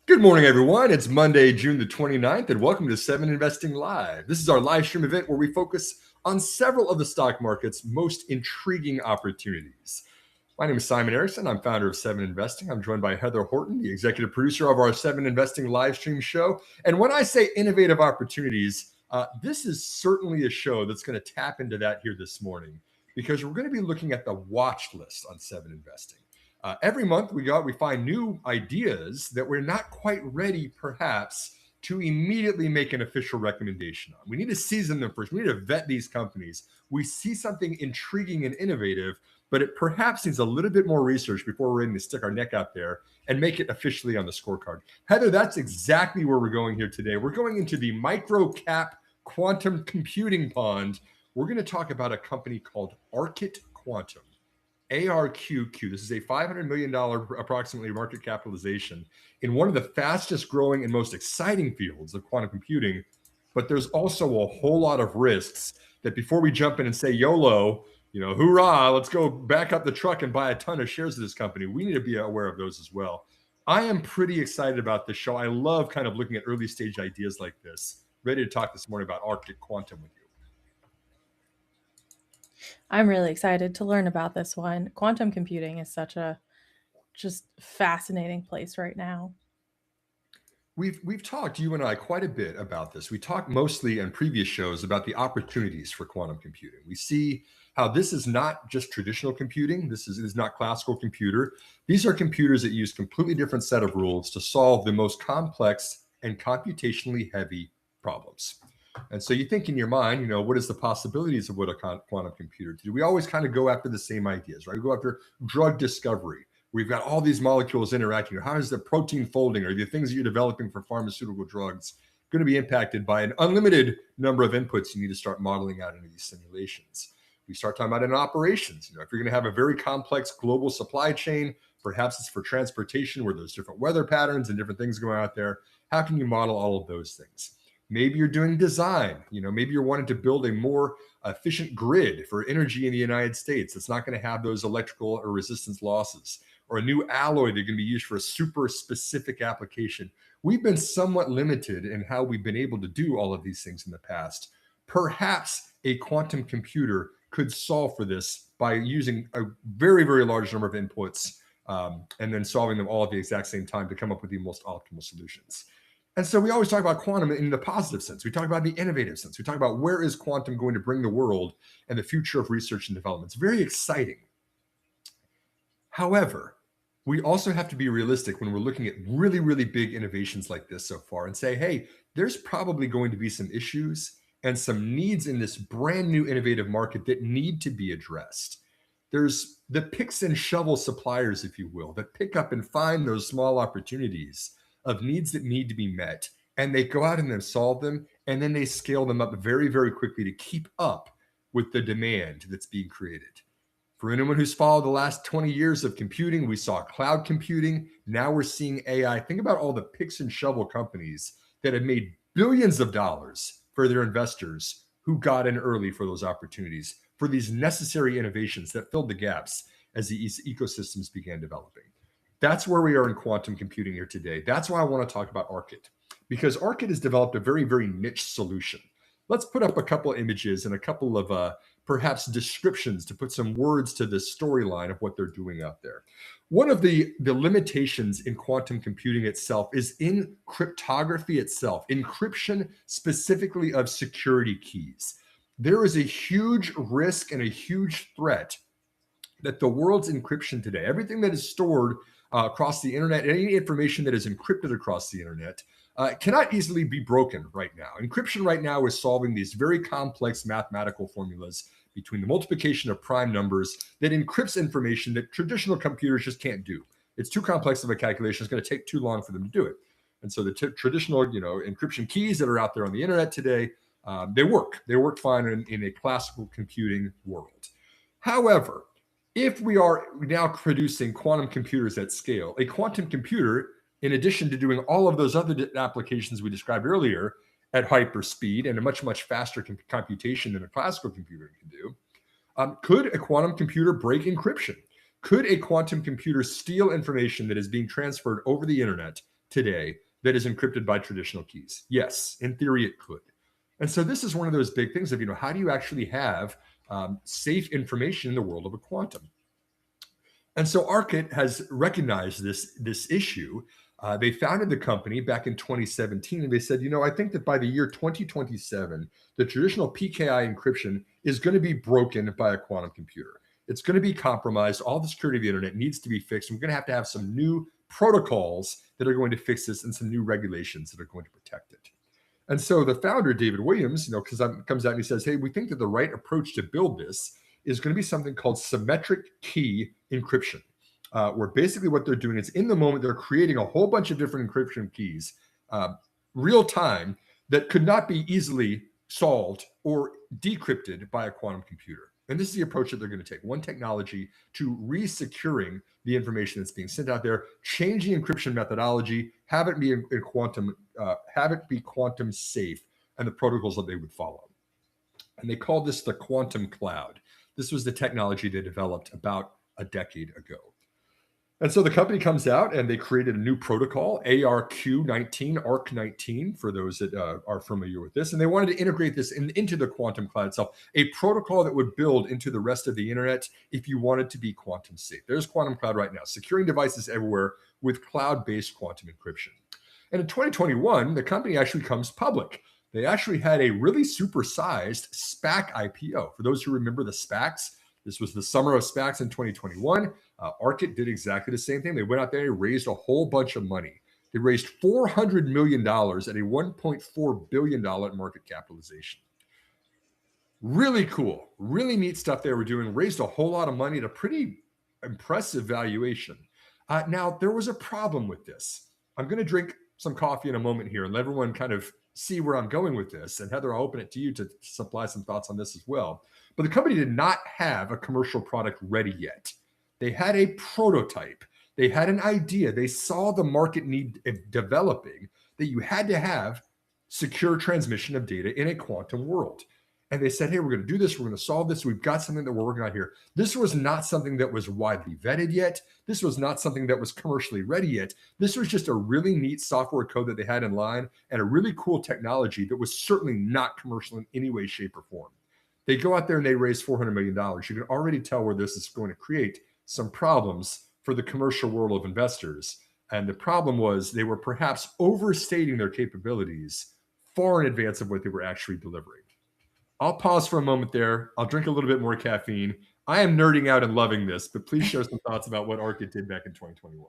Good morning, everyone. It's Monday, June the 29th, and welcome to 7 Investing Live. This is our live stream event where we focus on several of the stock market's most intriguing opportunities. My name is Simon Erickson. I'm founder of 7 Investing. I'm joined by Heather Horton, the executive producer of our 7 Investing live stream show. And when I say innovative opportunities, this is certainly a show that's going to tap into that here this morning, because we're going to be looking at the watch list on 7 Investing. Every month we find new ideas that we're not quite ready, perhaps, to immediately make an official recommendation on. We need to season them first. We need to vet these companies. We see something intriguing and innovative, but it perhaps needs a little bit more research before we're ready to stick our neck out there and make it officially on the scorecard. Heather, that's exactly where we're going here today. We're going into the micro cap quantum computing pond. We're going to talk about a company called Arqit Quantum ARQQ. This is a $500 million approximately market capitalization in one of the fastest growing and most exciting fields of quantum computing. But there's also a whole lot of risks that before we jump in and say YOLO, hoorah, let's go back up the truck and buy a ton of shares of this company, we need to be aware of those as well. I am pretty excited about this show. I love kind of looking at early stage ideas like this. Ready to talk this morning about Arqit Quantum with you. I'm really excited to learn about this one. Quantum computing is such a just fascinating place right now. We've talked, you and I, quite a bit about this. We talked mostly in previous shows about the opportunities for quantum computing. We see how this is not just traditional computing. This is not classical computer. These are computers that use completely different set of rules to solve the most complex and computationally heavy problems. And so you think in your mind, what is the possibilities of what a quantum computer do? We always kind of go after the same ideas, right? We go after drug discovery. We've got all these molecules interacting. How is the protein folding or the things that you're developing for pharmaceutical drugs going to be impacted by an unlimited number of inputs you need to start modeling out into these simulations? We start talking about in operations. If you're going to have a very complex global supply chain, perhaps it's for transportation where there's different weather patterns and different things going out there. How can you model all of those things? Maybe you're doing design. Maybe you're wanting to build a more efficient grid for energy in the United States that's not going to have those electrical or resistance losses, or a new alloy that can be used for a super specific application. We've been somewhat limited in how we've been able to do all of these things in the past. Perhaps a quantum computer could solve for this by using a very, very large number of inputs and then solving them all at the exact same time to come up with the most optimal solutions. And so we always talk about quantum in the positive sense. We talk about the innovative sense. We talk about where is quantum going to bring the world and the future of research and development. It's very exciting. However, we also have to be realistic when we're looking at really, really big innovations like this so far and say, hey, there's probably going to be some issues and some needs in this brand new innovative market that need to be addressed. There's the picks and shovel suppliers, if you will, that pick up and find those small opportunities of needs that need to be met, and they go out and then solve them, and then they scale them up very, very quickly to keep up with the demand that's being created. For anyone who's followed the last 20 years of computing, we saw cloud computing. Now we're seeing AI. Think about all the picks and shovel companies that have made billions of dollars for their investors who got in early for those opportunities, for these necessary innovations that filled the gaps as the ecosystems began developing. That's where we are in quantum computing here today. That's why I want to talk about Arqit, because Arqit has developed a very, very niche solution. Let's put up a couple of images and a couple of perhaps descriptions to put some words to this storyline of what they're doing out there. One of the limitations in quantum computing itself is in cryptography itself, encryption specifically of security keys. There is a huge risk and a huge threat that the world's encryption today, everything that is stored across the internet, any information that is encrypted across the internet, cannot easily be broken right now. Encryption right now is solving these very complex mathematical formulas between the multiplication of prime numbers that encrypts information that traditional computers just can't do. It's too complex of a calculation. It's going to take too long for them to do it. And so the traditional, encryption keys that are out there on the internet today, they work. They work fine in a classical computing world. However, if we are now producing quantum computers at scale, a quantum computer, in addition to doing all of those other applications we described earlier at hyper speed and a much, much faster computation than a classical computer can do, could a quantum computer break encryption? Could a quantum computer steal information that is being transferred over the internet today that is encrypted by traditional keys? Yes, in theory, it could. And so this is one of those big things of, how do you actually have safe information in the world of a quantum? And so Arqit has recognized this issue. They founded the company back in 2017, and they said, I think that by the year 2027, the traditional PKI encryption is going to be broken by a quantum computer. It's going to be compromised. All the security of the internet needs to be fixed. We're going to have some new protocols that are going to fix this and some new regulations that are going to protect it. And so the founder, David Williams, comes out and he says, hey, we think that the right approach to build this is going to be something called symmetric key encryption, where basically what they're doing is in the moment, they're creating a whole bunch of different encryption keys real time that could not be easily solved or decrypted by a quantum computer. And this is the approach that they're going to take. One technology to re-securing the information that's being sent out there, change the encryption methodology, have it be quantum safe, and the protocols that they would follow. And they called this the quantum cloud. This was the technology they developed about a decade ago. And so the company comes out and they created a new protocol, ARQ19, for those that are familiar with this. And they wanted to integrate this into the quantum cloud itself, a protocol that would build into the rest of the internet if you wanted to be quantum safe. There's quantum cloud right now, securing devices everywhere with cloud-based quantum encryption. And in 2021, the company actually comes public. They actually had a really supersized SPAC IPO. For those who remember the SPACs, this was the summer of SPACs in 2021. Arqit did exactly the same thing. They went out there and raised a whole bunch of money. They raised $400 million at a $1.4 billion market capitalization. Really cool, really neat stuff they were doing. Raised a whole lot of money at a pretty impressive valuation. Now, there was a problem with this. I'm going to drink some coffee in a moment here and let everyone kind of see where I'm going with this. And Heather, I'll open it to you to supply some thoughts on this as well. But the company did not have a commercial product ready yet. They had a prototype. They had an idea. They saw the market need developing that you had to have secure transmission of data in a quantum world. And they said, hey, we're going to do this. We're going to solve this. We've got something that we're working on here. This was not something that was widely vetted yet. This was not something that was commercially ready yet. This was just a really neat software code that they had in line and a really cool technology that was certainly not commercial in any way, shape, or form. They go out there and they raise $400 million. You can already tell where this is going to create some problems for the commercial world of investors. And the problem was they were perhaps overstating their capabilities far in advance of what they were actually delivering. I'll pause for a moment there. I'll drink a little bit more caffeine. I am nerding out and loving this, but please share some thoughts about what Arqit did back in 2021.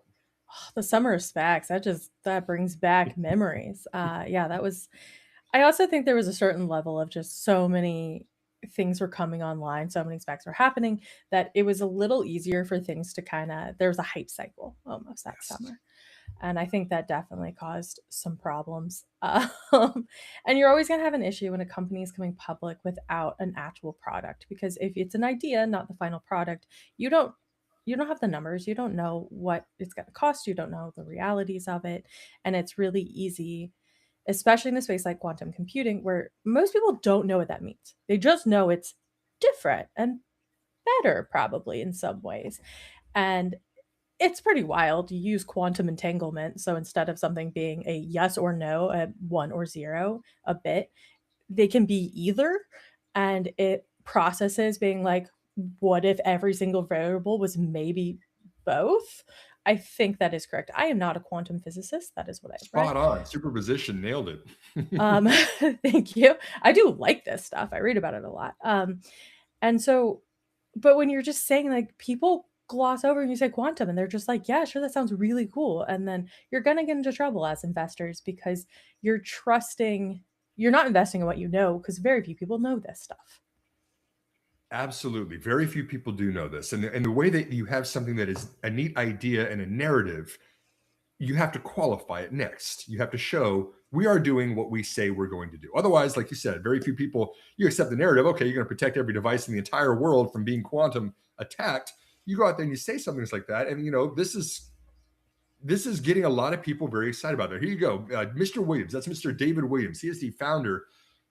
The summer of SPACs, that brings back memories. Yeah, that was. I also think there was a certain level of just so many things were coming online, so many SPACs were happening that it was a little easier for things to there was a hype cycle almost that summer. And I think that definitely caused some problems. And you're always going to have an issue when a company is coming public without an actual product, because if it's an idea, not the final product, you don't have the numbers, you don't know what it's going to cost, you don't know the realities of it, and it's really easy, especially in a space like quantum computing where most people don't know what that means. They just know it's different and better probably in some ways. And it's pretty wild. You use quantum entanglement. So instead of something being a yes or no, a one or zero, a bit, they can be either. And it processes being like, what if every single variable was maybe both? I think that is correct. I am not a quantum physicist. That is what I've read. Spot on. Superposition. Nailed it. Um, thank you. I do like this stuff. I read about it a lot. And so, but when you're just saying like people gloss over and you say quantum and they're just like, yeah, sure, that sounds really cool. And then you're going to get into trouble as investors because you're not investing in what you know, because very few people know this stuff. Absolutely. Very few people do know this. And the way that you have something that is a neat idea and a narrative you have to qualify it next. You have to show we are doing what we say we're going to do. Otherwise, like you said, very few people, you accept the narrative, okay, you're going to protect every device in the entire world from being quantum attacked. You go out there and you say something like that, and this is getting a lot of people very excited about it. Here you go, Mr. Williams. That's Mr. David Williams. He is the founder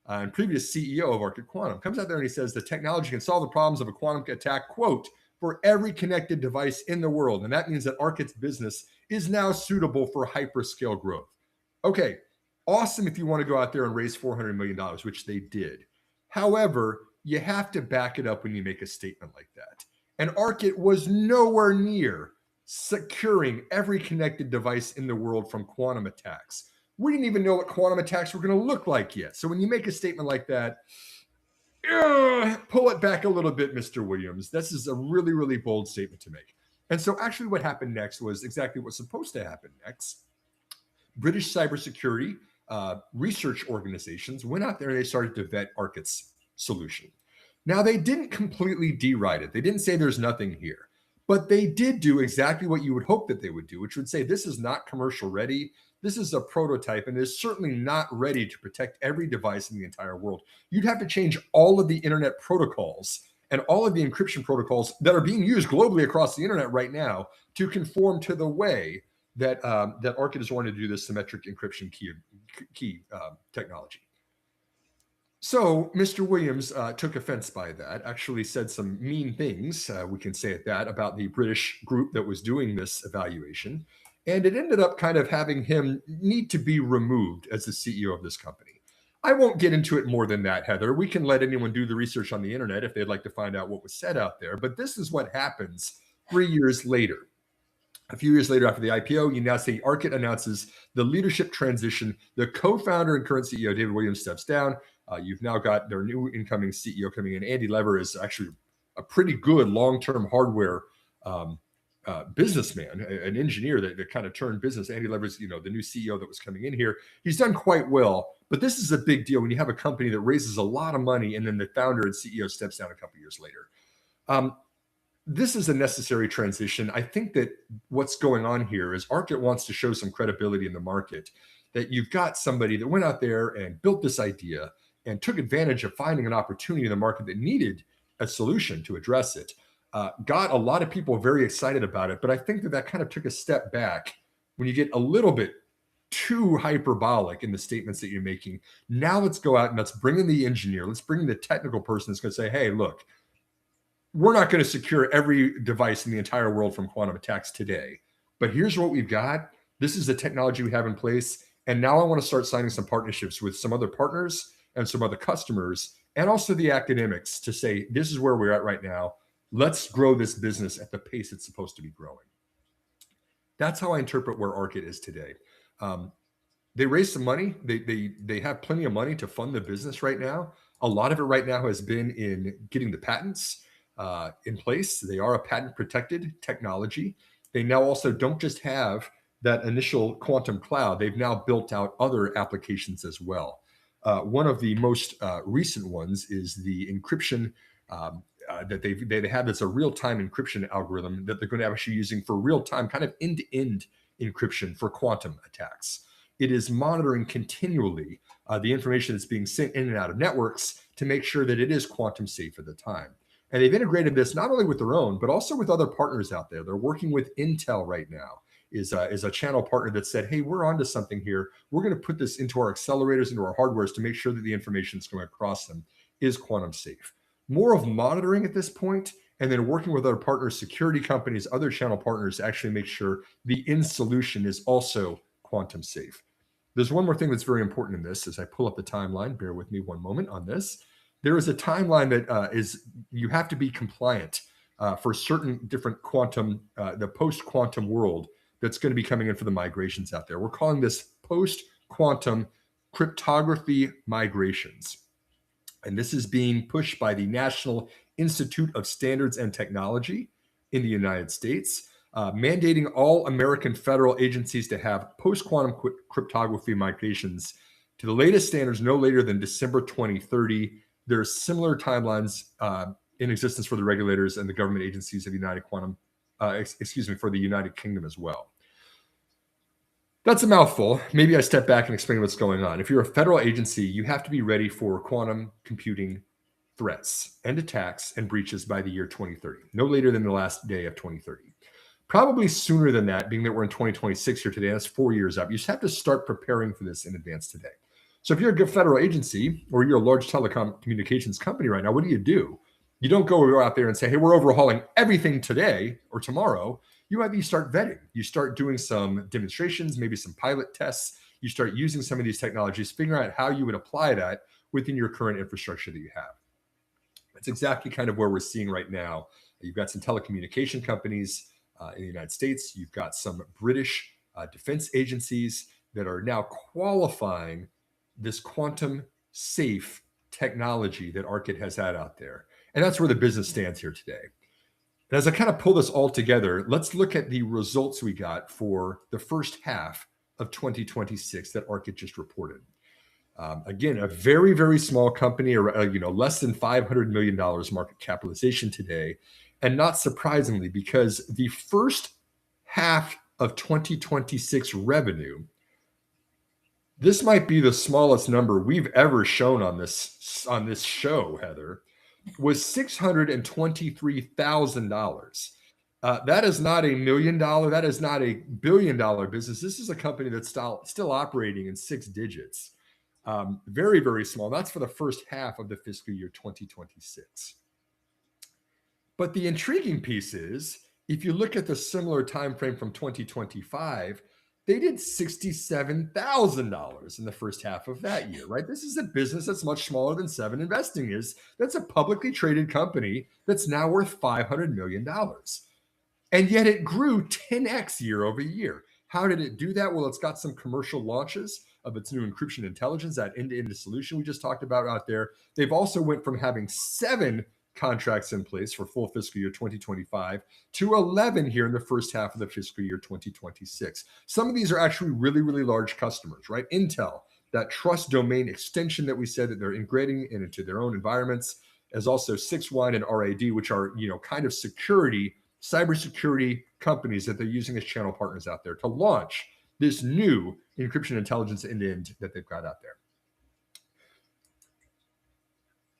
and previous CEO of Arqit Quantum. Comes out there and he says the technology can solve the problems of a quantum attack, quote, for every connected device in the world. And that means that Arqit's business is now suitable for hyperscale growth. Okay, awesome if you want to go out there and raise $400 million, which they did. However, you have to back it up when you make a statement like that. And Arqit was nowhere near securing every connected device in the world from quantum attacks. We didn't even know what quantum attacks were going to look like yet. So when you make a statement like that, pull it back a little bit, Mr. Williams. This is a really, really bold statement to make. And so actually what happened next was exactly what's supposed to happen next. British cybersecurity research organizations went out there and they started to vet Arqit's solution. Now, they didn't completely deride it. They didn't say there's nothing here. But they did do exactly what you would hope that they would do, which would say this is not commercial ready. This is a prototype and is certainly not ready to protect every device in the entire world. You'd have to change all of the internet protocols and all of the encryption protocols that are being used globally across the internet right now to conform to the way that that Arqit is wanting to do this symmetric encryption key technology. So Mr. Williams took offense by that, actually said some mean things, we can say it that, about the British group that was doing this evaluation. And it ended up kind of having him need to be removed as the CEO of this company. I won't get into it more than that, Heather. We can let anyone do the research on the internet if they'd like to find out what was said out there. But this is what happens 3 years later. A few years later, after the IPO, you now see Arqit announces the leadership transition. The co-founder and current CEO, David Williams, steps down. You've now got their new incoming CEO coming in. Andy Lever is actually a pretty good long-term hardware businessman, an engineer that kind of turned business. Andy Lever's, the new CEO that was coming in here. He's done quite well, but this is a big deal when you have a company that raises a lot of money and then the founder and CEO steps down a couple years later. This is a necessary transition. I think that what's going on here is Arqit wants to show some credibility in the market, that you've got somebody that went out there and built this idea and took advantage of finding an opportunity in the market that needed a solution to address it. Got a lot of people very excited about it, but I think that kind of took a step back when you get a little bit too hyperbolic in the statements that you're making. Now let's go out and let's bring in the engineer. Let's bring in the technical person that's going to say, hey, look, we're not going to secure every device in the entire world from quantum attacks today, but here's what we've got. This is the technology we have in place. And now I want to start signing some partnerships with some other partners and some other customers, and also the academics to say, this is where we're at right now. Let's grow this business at the pace it's supposed to be growing. That's how I interpret where Arqit is today. They raised some money. They have plenty of money to fund the business right now. A lot of it right now has been in getting the patents in place. They are a patent protected technology. They now also don't just have that initial quantum cloud. They've now built out other applications as well. One of the most recent ones is the encryption that they have. That's a real-time encryption algorithm that they're going to actually using for real-time kind of end-to-end encryption for quantum attacks. It is monitoring continually the information that's being sent in and out of networks to make sure that it is quantum safe at the time. And they've integrated this not only with their own, but also with other partners out there. They're working with Intel right now, is a channel partner that said, hey, we're onto something here. We're going to put this into our accelerators, into our hardwares to make sure that the information that's going across them is quantum safe. More of monitoring at this point, and then working with other partners, security companies, other channel partners to actually make sure the end solution is also quantum safe. There's one more thing that's very important in this. As I pull up the timeline, bear with me one moment on this. There is a timeline that is you have to be compliant for certain different quantum, the post-quantum world that's going to be coming in for the migrations out there. We're calling this post-quantum cryptography migrations. And this is being pushed by the National Institute of Standards and Technology in the United States, mandating all American federal agencies to have post-quantum cryptography migrations to the latest standards no later than December 2030. There are similar timelines in existence for the regulators and the government agencies of United Quantum, for the United Kingdom as well. That's a mouthful. Maybe I step back and explain what's going on. If you're a federal agency, you have to be ready for quantum computing threats and attacks and breaches by the year 2030, no later than the last day of 2030. Probably sooner than that, being that we're in 2026 here today, that's 4 years up. You just have to start preparing for this in advance today. So if you're a good federal agency or you're a large telecom communications company right now, what do? You don't go out there and say, hey, we're overhauling everything today or tomorrow. You start vetting. You start doing some demonstrations, maybe some pilot tests. You start using some of these technologies, figuring out how you would apply that within your current infrastructure that you have. That's exactly kind of where we're seeing right now. You've got some telecommunication companies in the United States. You've got some British defense agencies that are now qualifying this quantum safe technology that Arqit has had out there. And that's where the business stands here today. And as I kind of pull this all together, let's look at the results we got for the first half of 2026 that Arqit just reported. Again, a very, very small company, less than $500 million market capitalization today. And not surprisingly, because the first half of 2026 revenue, this might be the smallest number we've ever shown on this show, Heather, was $623,000. That is not $1 million. That is not $1 billion business. This is a company that's still operating in six digits. Very, very small. That's for the first half of the fiscal year 2026. But the intriguing piece is, if you look at the similar time frame from 2025, they did $67,000 in the first half of that year, right? This is a business that's much smaller than 7investing is. That's a publicly traded company that's now worth $500 million. And yet it grew 10x year over year. How did it do that? Well, it's got some commercial launches of its new encryption intelligence, that end-to-end solution we just talked about out there. They've also went from having 7 contracts in place for full fiscal year 2025 to 11 here in the first half of the fiscal year 2026. Some of these are actually really, really large customers, right? Intel, that trust domain extension that we said that they're integrating into their own environments, as also 6WINE and RAD, which are, kind of cybersecurity companies that they're using as channel partners out there to launch this new encryption intelligence end-to-end that they've got out there.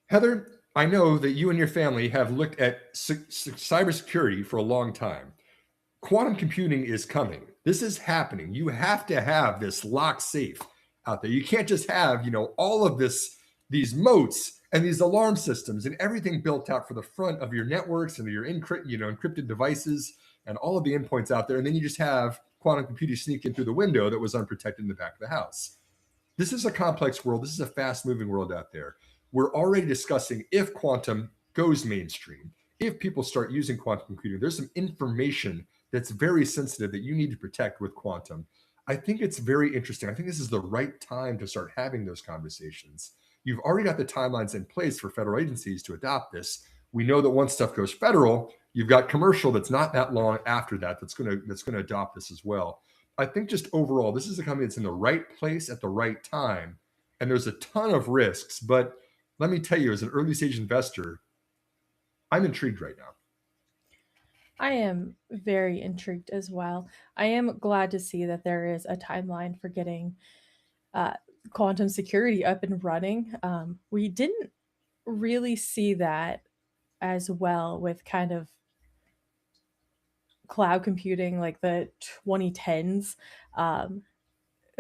Heather, I know that you and your family have looked at cybersecurity for a long time. Quantum computing is coming. This is happening. You have to have this lock safe out there. You can't just have, all of these moats and these alarm systems and everything built out for the front of your networks and your encrypted devices and all of the endpoints out there. And then you just have quantum computing sneak in through the window that was unprotected in the back of the house. This is a complex world. This is a fast moving world out there. We're already discussing if quantum goes mainstream, if people start using quantum computing, there's some information that's very sensitive that you need to protect with quantum. I think it's very interesting. I think this is the right time to start having those conversations. You've already got the timelines in place for federal agencies to adopt this. We know that once stuff goes federal, you've got commercial that's not that long after that that's going to adopt this as well. I think just overall, this is a company that's in the right place at the right time. And there's a ton of risks, but let me tell you, as an early stage investor, I'm intrigued right now. I am very intrigued as well. I am glad to see that there is a timeline for getting uh, quantum security up and running. We didn't really see that as well with kind of cloud computing like the 2010s. Um,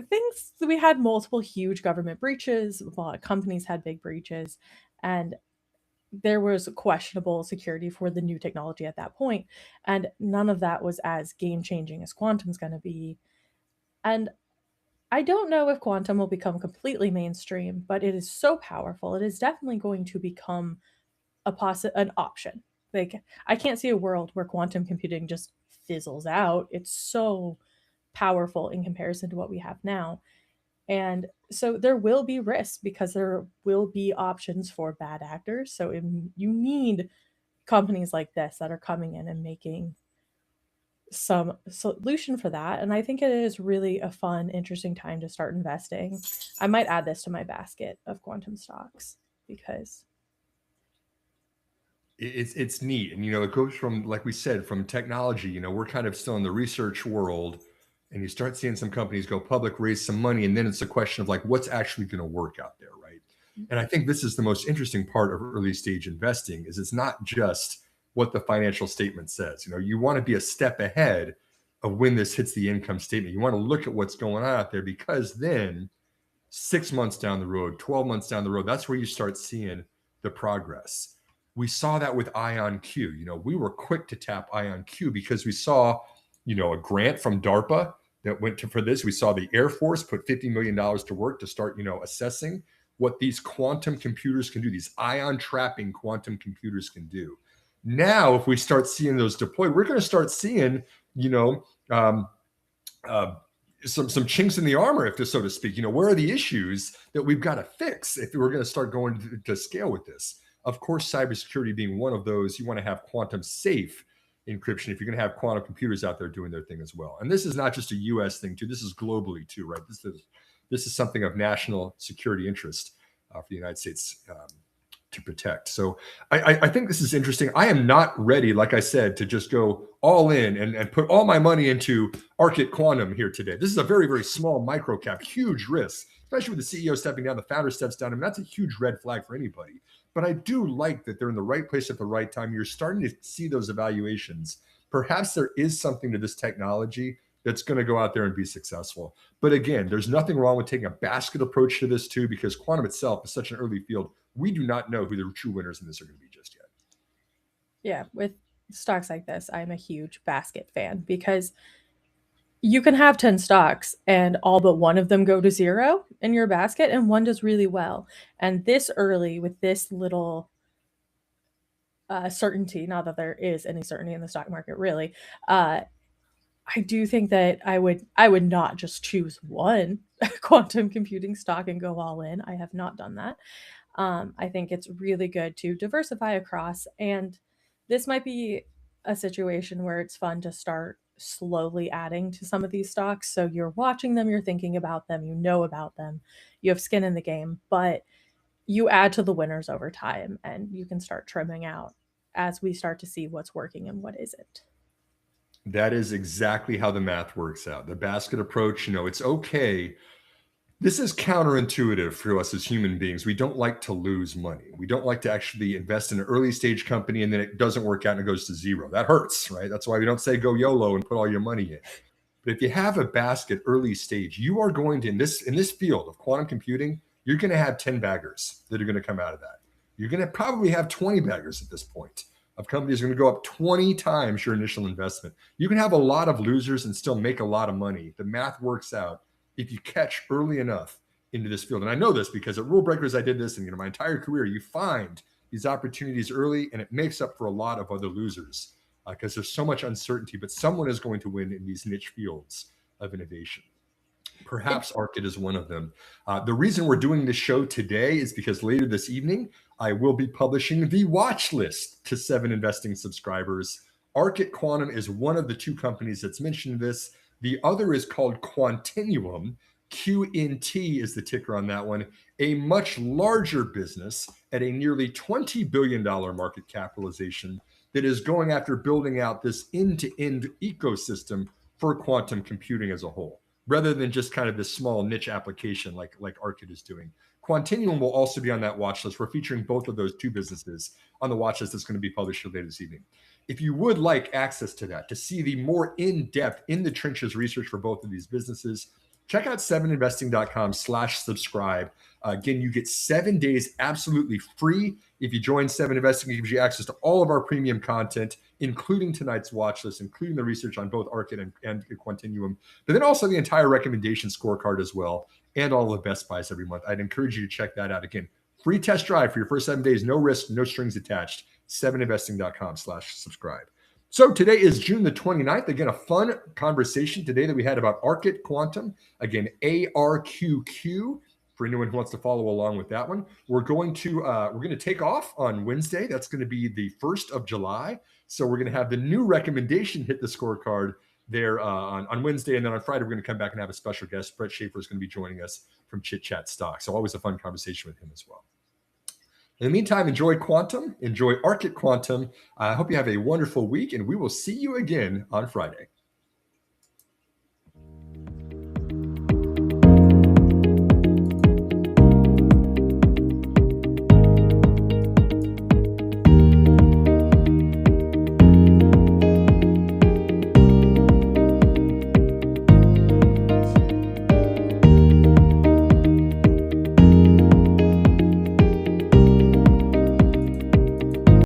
Things we had multiple huge government breaches, a lot of companies had big breaches, and there was questionable security for the new technology at that point, and none of that was as game changing as quantum's going to be. And I don't know if quantum will become completely mainstream, but it is so powerful. It is definitely going to become an option. Like, I can't see a world where quantum computing just fizzles out. It's so powerful in comparison to what we have now. And so there will be risks because there will be options for bad actors. So you need companies like this that are coming in and making some solution for that. And I think it is really a fun, interesting time to start investing. I might add this to my basket of quantum stocks because It's neat, and it goes from, like we said, from technology. We're kind of still in the research world, and you start seeing some companies go public, raise some money, and then it's a question of like what's actually going to work out there, right? And I think this is the most interesting part of early stage investing is it's not just what the financial statement says. You want to be a step ahead of when this hits the income statement. You want to look at what's going on out there, because then 6 months down the road, 12 months down the road, that's where you start seeing the progress. We saw that with IonQ. We were quick to tap IonQ because we saw, a grant from DARPA that went for this. We saw the Air Force put $50 million to work to start, assessing what these quantum computers can do, these ion trapping quantum computers can do. Now, if we start seeing those deployed, we're going to start seeing, um, some chinks in the armor, if so to speak. Where are the issues that we've got to fix if we're going to start going to scale with this? Of course, cybersecurity being one of those. You want to have quantum safe encryption if you're going to have quantum computers out there doing their thing as well. And this is not just a US thing too. This is globally too, right? This is something of national security interest for the United States to protect. So I think this is interesting. I am not ready, like I said, to just go all in and put all my money into Arqit Quantum here today. This is a very, very small micro cap, huge risk, especially with the CEO stepping down, the founder steps down. I mean, that's a huge red flag for anybody. But I do like that they're in the right place at the right time. You're starting to see those evaluations. Perhaps there is something to this technology that's going to go out there and be successful. But again, there's nothing wrong with taking a basket approach to this too, because quantum itself is such an early field. We do not know who the true winners in this are going to be just yet. Yeah, with stocks like this, I'm a huge basket fan because you can have 10 stocks and all but one of them go to zero in your basket and one does really well. And this early with this little certainty, not that there is any certainty in the stock market really, uh, I do think that I would not just choose one quantum computing stock and go all in. I have not done that. I think it's really good to diversify across, and this might be a situation where it's fun to start slowly adding to some of these stocks. So you're watching them, you're thinking about them, you know about them, you have skin in the game, but you add to the winners over time and you can start trimming out as we start to see what's working and what isn't. That is exactly how the math works out. The basket approach, it's okay. This is counterintuitive for us as human beings. We don't like to lose money. We don't like to actually invest in an early stage company and then it doesn't work out and it goes to zero. That hurts, right? That's why we don't say go YOLO and put all your money in. But if you have a basket early stage, you are going to, in this field of quantum computing, you're going to have 10 baggers that are going to come out of that. You're going to probably have 20 baggers at this point of companies are going to go up 20 times your initial investment. You can have a lot of losers and still make a lot of money. The math works out if you catch early enough into this field. And I know this because at Rule Breakers, I did this, and my entire career, you find these opportunities early, and it makes up for a lot of other losers because there's so much uncertainty. But someone is going to win in these niche fields of innovation. Perhaps Arqit is one of them. The reason we're doing this show today is because later this evening, I will be publishing the watch list to 7investing subscribers. Arqit Quantum is one of the two companies that's mentioned this. The other is called Quantinuum. QNT is the ticker on that one. A much larger business at a nearly $20 billion market capitalization that is going after building out this end-to-end ecosystem for quantum computing as a whole, rather than just kind of this small niche application like Arqit is doing. Quantinuum will also be on that watch list. We're featuring both of those two businesses on the watch list that's going to be published later this evening. If you would like access to that, to see the more in-depth, in the trenches research for both of these businesses, check out 7investing.com/subscribe. Again, you get 7 days absolutely free. If you join 7investing, it gives you access to all of our premium content, including tonight's watch list, including the research on both Arqit and Quantinuum, but then also the entire recommendation scorecard as well, and all the best buys every month. I'd encourage you to check that out. Again, free test drive for your first 7 days, no risk, no strings attached. 7investing.com/subscribe. So today is June the 29th. Again, a fun conversation today that we had about Arqit Quantum. Again, ARQQ. For anyone who wants to follow along with that one, we're going to take off on Wednesday. That's going to be the 1st of July. So we're going to have the new recommendation hit the scorecard there on Wednesday, and then on Friday we're going to come back and have a special guest. Brett Schaefer is going to be joining us from Chit Chat Stock. So always a fun conversation with him as well. In the meantime, enjoy Quantum, enjoy Arqit Quantum. I hope you have a wonderful week, and we will see you again on Friday.